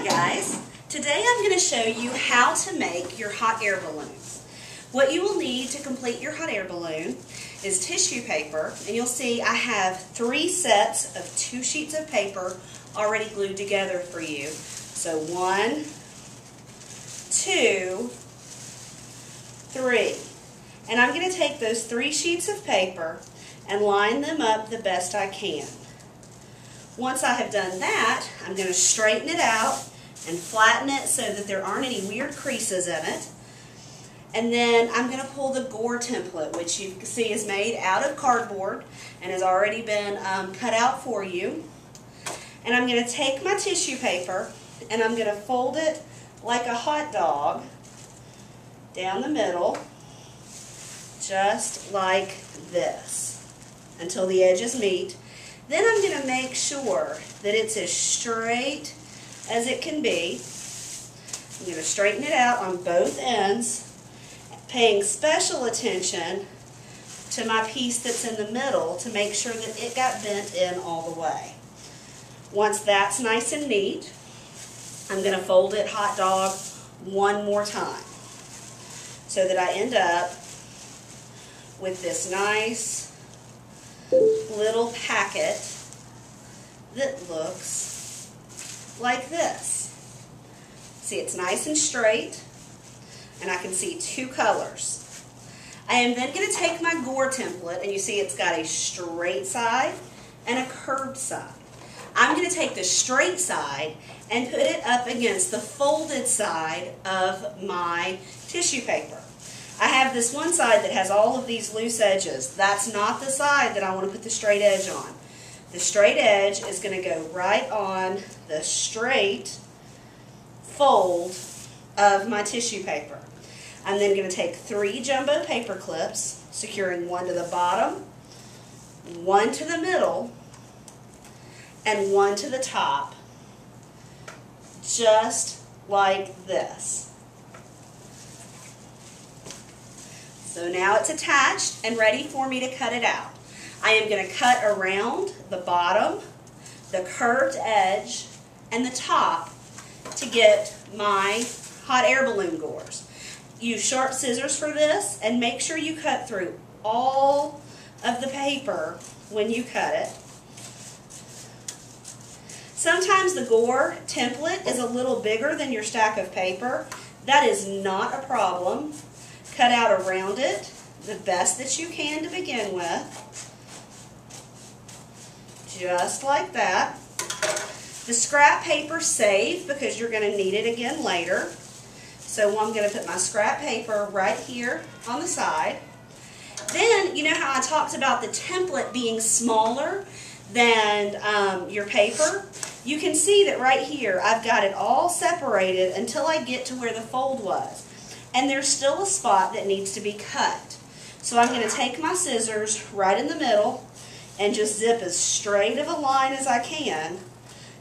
Hi guys, today I'm going to show you how to make your hot air balloons. What you will need to complete your hot air balloon is tissue paper, and you'll see I have 3 sets of 2 sheets of paper already glued together for you. So 1, 2, 3. And I'm going to take those 3 sheets of paper and line them up the best I can. Once I have done that, I'm going to straighten it out and flatten it so that there aren't any weird creases in it. And then I'm going to pull the Gore template, which you can see is made out of cardboard and has already been cut out for you. And I'm going to take my tissue paper and I'm going to fold it like a hot dog down the middle, just like this, until the edges meet. Then I'm going to make sure that it's as straight as it can be. I'm going to straighten it out on both ends, paying special attention to my piece that's in the middle to make sure that it got bent in all the way. Once that's nice and neat, I'm going to fold it hot dog one more time so that I end up with this nice little packet that looks like this. See, it's nice and straight, and I can see 2 colors. I am then going to take my Gore template, and you see it's got a straight side and a curved side. I'm going to take the straight side and put it up against the folded side of my tissue paper. I have this one side that has all of these loose edges. That's not the side that I want to put the straight edge on. The straight edge is going to go right on the straight fold of my tissue paper. I'm then going to take 3 jumbo paper clips, securing 1 to the bottom, 1 to the middle, and 1 to the top, just like this. So now it's attached and ready for me to cut it out. I am going to cut around the bottom, the curved edge, and the top to get my hot air balloon gores. Use sharp scissors for this, and make sure you cut through all of the paper when you cut it. Sometimes the Gore template is a little bigger than your stack of paper. That is not a problem. Cut out around it the best that you can to begin with, just like that. The scrap paper save because you're going to need it again later. So I'm going to put my scrap paper right here on the side. Then, you know how I talked about the template being smaller than your paper? You can see that right here I've got it all separated until I get to where the fold was. And there's still a spot that needs to be cut. So I'm going to take my scissors right in the middle and just zip as straight of a line as I can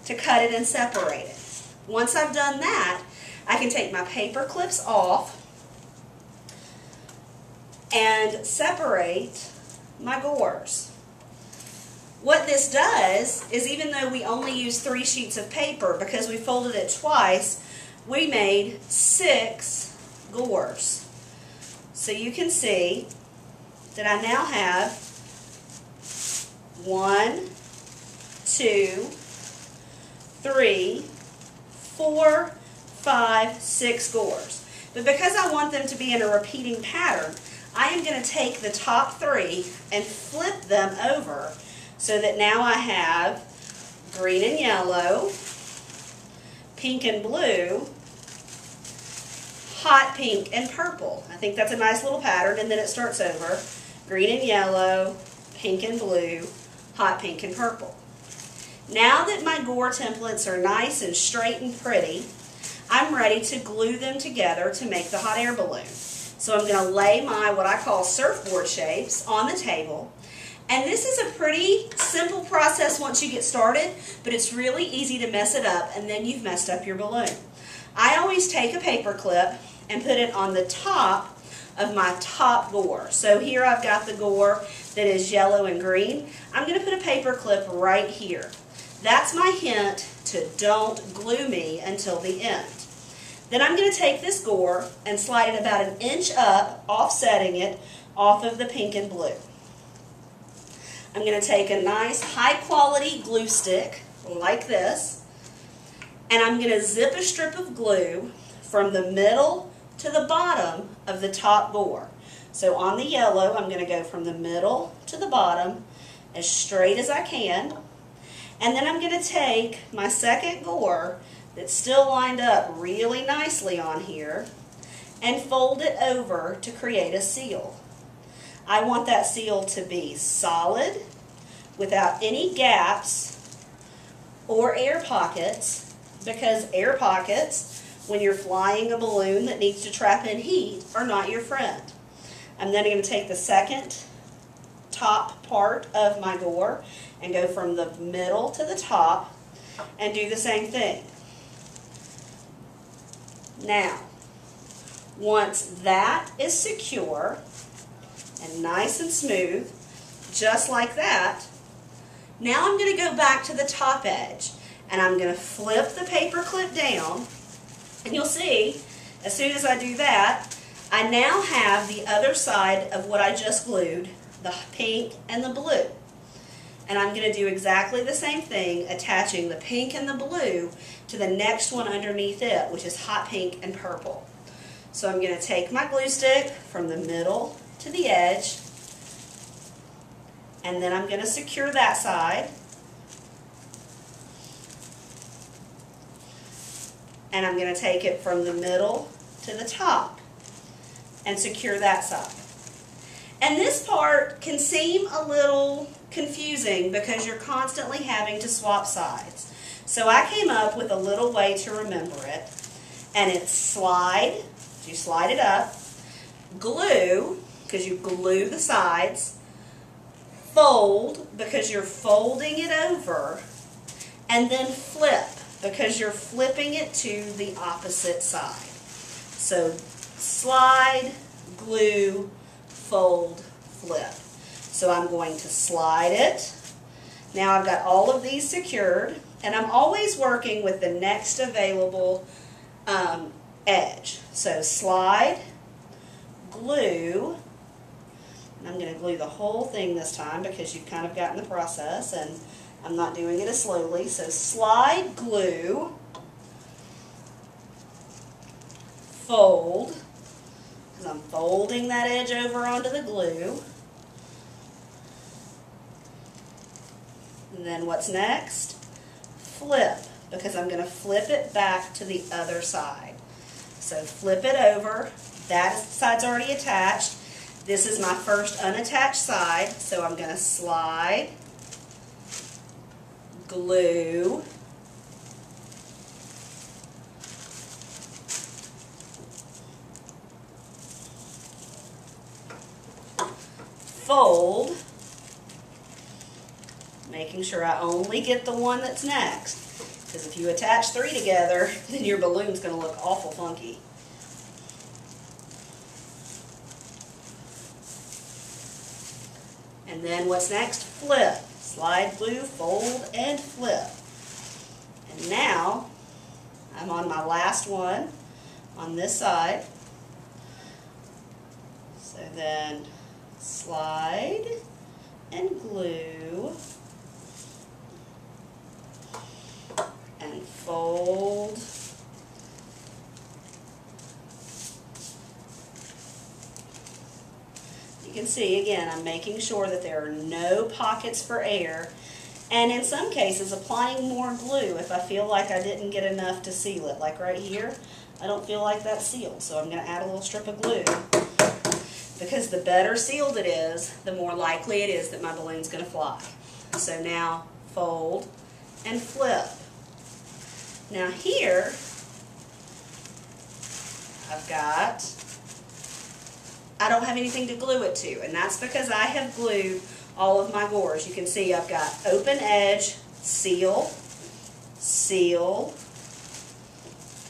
to cut it and separate it. Once I've done that, I can take my paper clips off and separate my gores. What this does is, even though we only use 3 sheets of paper, because we folded it twice, we made 6 gores. So you can see that I now have 1, 2, 3, 4, 5, 6 gores. But because I want them to be in a repeating pattern, I am going to take the top 3 and flip them over so that now I have green and yellow, pink and blue, hot pink and purple. I think that's a nice little pattern, and then it starts over. Green and yellow, pink and blue, hot pink and purple. Now that my Gore templates are nice and straight and pretty, I'm ready to glue them together to make the hot air balloon. So I'm going to lay my, what I call surfboard shapes, on the table. And this is a pretty simple process once you get started, but it's really easy to mess it up, and then you've messed up your balloon. I always take a paper clip and put it on the top of my top Gore. So here I've got the Gore that is yellow and green. I'm going to put a paper clip right here. That's my hint to don't glue me until the end. Then I'm going to take this gore and slide it about 1 inch up, offsetting it off of the pink and blue. I'm going to take a nice high quality glue stick like this, and I'm going to zip a strip of glue from the middle to the bottom of the top gore. So on the yellow, I'm going to go from the middle to the bottom as straight as I can. And then I'm going to take my second gore that's still lined up really nicely on here and fold it over to create a seal. I want that seal to be solid without any gaps or air pockets, because air pockets, when you're flying a balloon that needs to trap in heat, are not your friend. I'm then going to take the second top part of my gore and go from the middle to the top and do the same thing. Now, once that is secure and nice and smooth, just like that, now I'm going to go back to the top edge and I'm going to flip the paper clip down, and you'll see as soon as I do that, I now have the other side of what I just glued, the pink and the blue. And I'm going to do exactly the same thing, attaching the pink and the blue to the next one underneath it, which is hot pink and purple. So I'm going to take my glue stick from the middle to the edge, and then I'm going to secure that side. And I'm going to take it from the middle to the top and secure that side. And this part can seem a little confusing because you're constantly having to swap sides. So I came up with a little way to remember it, and it's slide, you slide it up, glue, because you glue the sides, fold, because you're folding it over, and then flip, because you're flipping it to the opposite side. So slide, glue, fold, flip. So I'm going to slide it. Now I've got all of these secured, and I'm always working with the next available edge. So slide, glue, and I'm going to glue the whole thing this time because you've kind of gotten the process and I'm not doing it as slowly. So slide, glue, fold, because I'm folding that edge over onto the glue. And then what's next? Flip, because I'm going to flip it back to the other side. So flip it over. That side's already attached. This is my first unattached side, so I'm going to slide, glue, fold, making sure I only get the one that's next, because if you attach 3 together, then your balloon's going to look awful funky. And then what's next? Flip. Slide, glue, fold, and flip. And now I'm on my last one on this side. So then slide and glue and fold You can see, again, I'm making sure that there are no pockets for air, and in some cases applying more glue if I feel like I didn't get enough to seal it. Like right here, I don't feel like that's sealed, so I'm going to add a little strip of glue. Because the better sealed it is, the more likely it is that my balloon's going to fly. So now fold and flip. Now here, I don't have anything to glue it to, and that's because I have glued all of my gores. You can see I've got open edge, seal, seal,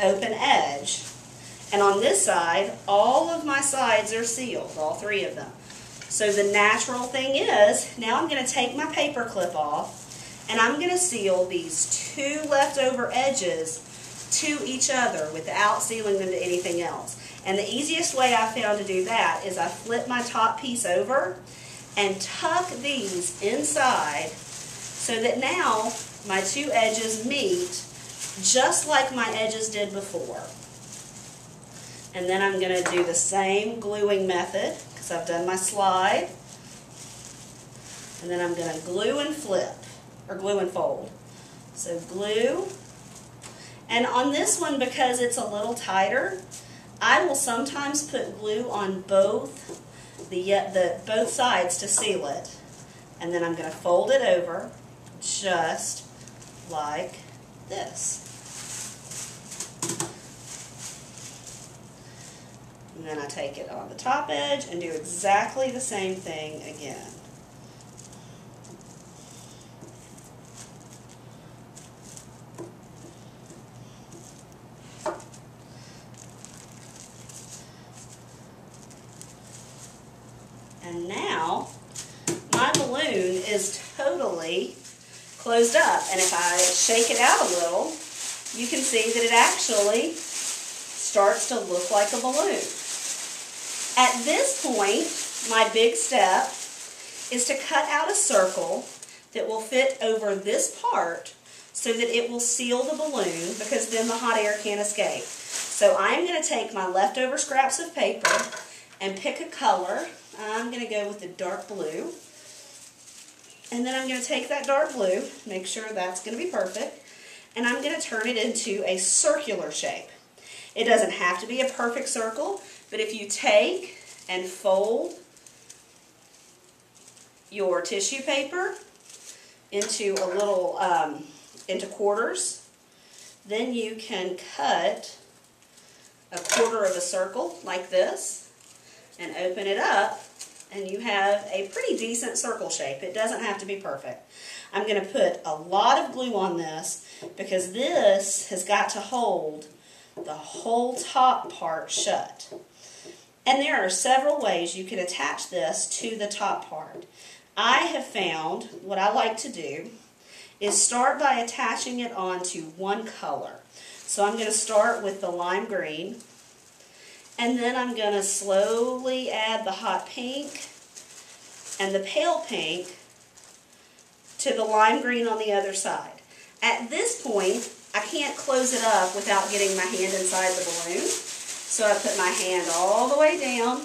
open edge. And on this side, all of my sides are sealed, all 3 of them. So the natural thing is, now I'm going to take my paper clip off, And I'm going to seal these two leftover edges to each other without sealing them to anything else. And the easiest way I found to do that is I flip my top piece over and tuck these inside so that now my two edges meet just like my edges did before. And then I'm going to do the same gluing method because I've done my slide. And then I'm going to glue and flip, or glue and fold. So glue. And on this one, because it's a little tighter, I will sometimes put glue on both both sides to seal it. And then I'm going to fold it over just like this. And then I take it on the top edge and do exactly the same thing again. And now my balloon is totally closed up. And if I shake it out a little, you can see that it actually starts to look like a balloon. At this point, my big step is to cut out a circle that will fit over this part so that it will seal the balloon, because then the hot air can't escape. So I'm going to take my leftover scraps of paper and pick a color. I'm going to go with the dark blue. And then I'm going to take that dark blue, make sure that's going to be perfect, and I'm going to turn it into a circular shape. It doesn't have to be a perfect circle, but if you take and fold your tissue paper into a little, into quarters, then you can cut a quarter of a circle like this and open it up, and you have a pretty decent circle shape. It doesn't have to be perfect. I'm going to put a lot of glue on this because this has got to hold the whole top part shut. And there are several ways you can attach this to the top part. I have found what I like to do is start by attaching it onto one color. So I'm going to start with the lime green, and then I'm going to slowly add the hot pink and the pale pink to the lime green on the other side. At this point, I can't close it up without getting my hand inside the balloon. So I put my hand all the way down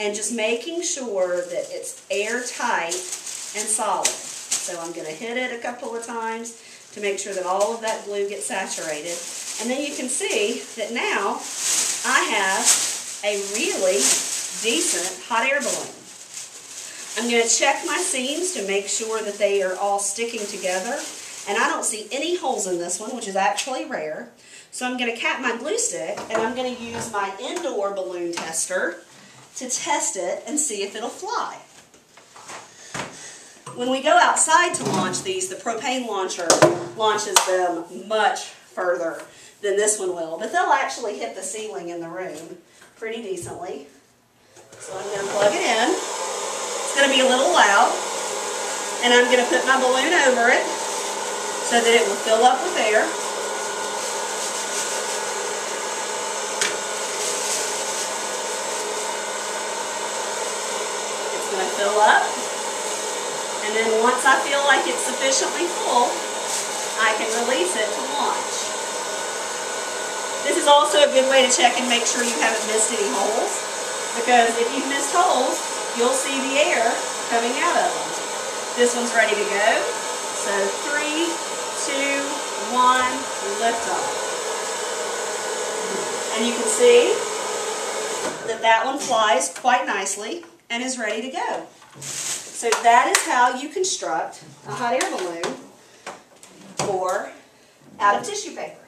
and just making sure that it's airtight and solid. So I'm going to hit it a couple of times to make sure that all of that glue gets saturated. And then you can see that now I have a really decent hot air balloon. I'm going to check my seams to make sure that they are all sticking together. And I don't see any holes in this one, which is actually rare. So I'm going to cap my glue stick, and I'm going to use my indoor balloon tester to test it and see if it'll fly. When we go outside to launch these, the propane launcher launches them much further than this one will. But they'll actually hit the ceiling in the room pretty decently. So I'm going to plug it in. It's going to be a little loud. And I'm going to put my balloon over it so that it will fill up with air. It's going to fill up. And then once I feel like it's sufficiently full, I can release it to launch. This is also a good way to check and make sure you haven't missed any holes, because if you've missed holes, you'll see the air coming out of them. This one's ready to go. So 3, 2, 1, lift off. And you can see that that one flies quite nicely and is ready to go. So that is how you construct a hot air balloon out of tissue paper.